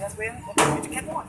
That's where you can watch.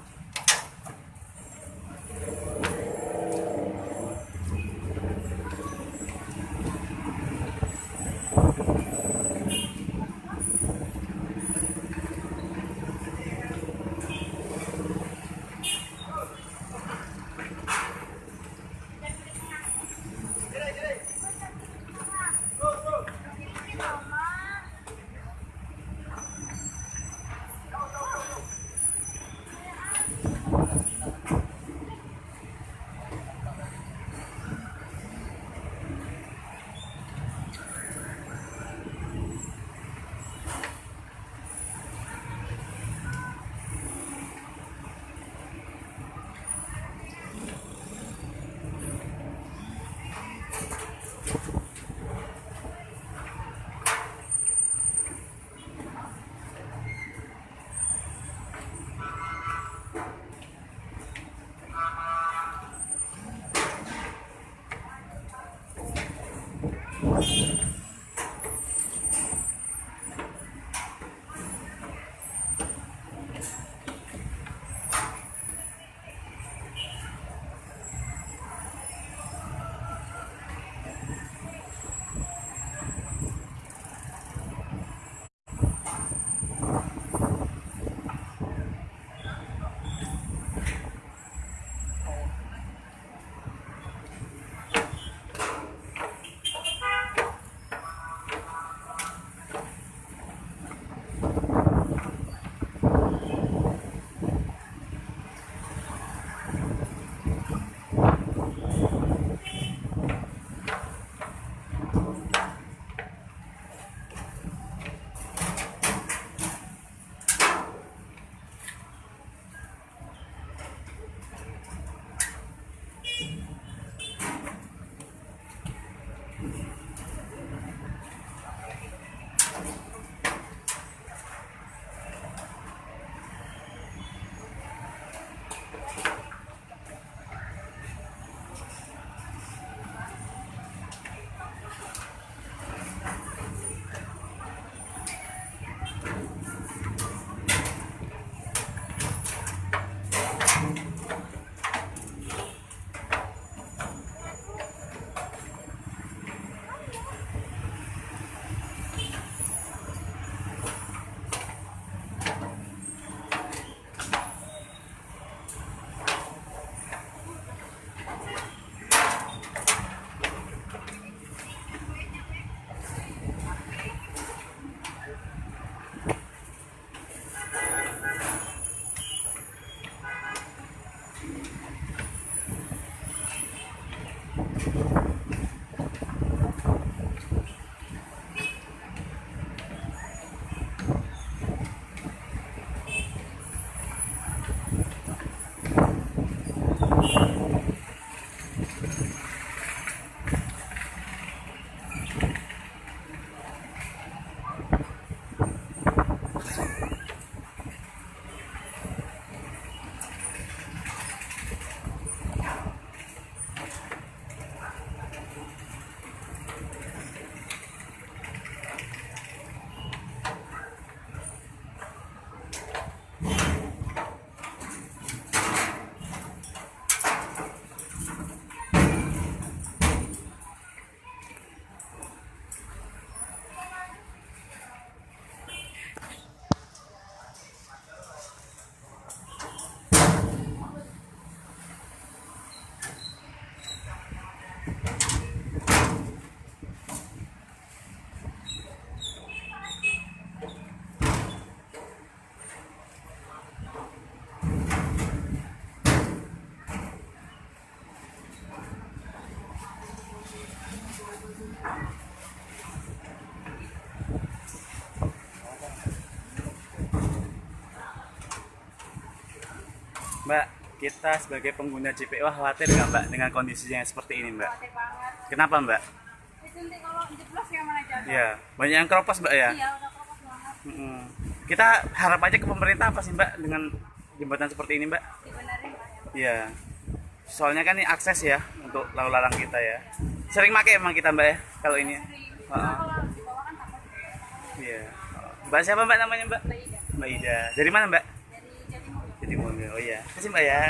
Mbak, kita sebagai pengguna JPO khawatir nggak Mbak dengan kondisinya seperti ini Mbak? Khawatir banget. Kenapa Mbak? Itu nanti kalau jeblos yang mana jaga? Ya, banyak yang keropos Mbak ya? Iya, udah keropos banget. Mm-mm. Kita harap aja ke pemerintah apa sih Mbak dengan jembatan seperti ini Mbak? Dibenerin Pak ya. Iya. Soalnya kan ini akses ya untuk lalu lalang kita ya. Sering pakai emang kita Mbak ya kalau ini. Sering. Heeh. Kalau di bawah kan takut. Iya. Mbak siapa Mbak namanya Mbak? Mbak Ida. Mbak Ida. Dari mana Mbak? Dari Jatimulyo. Jatimulyo. Oh iya. Terima kasih Mbak ya.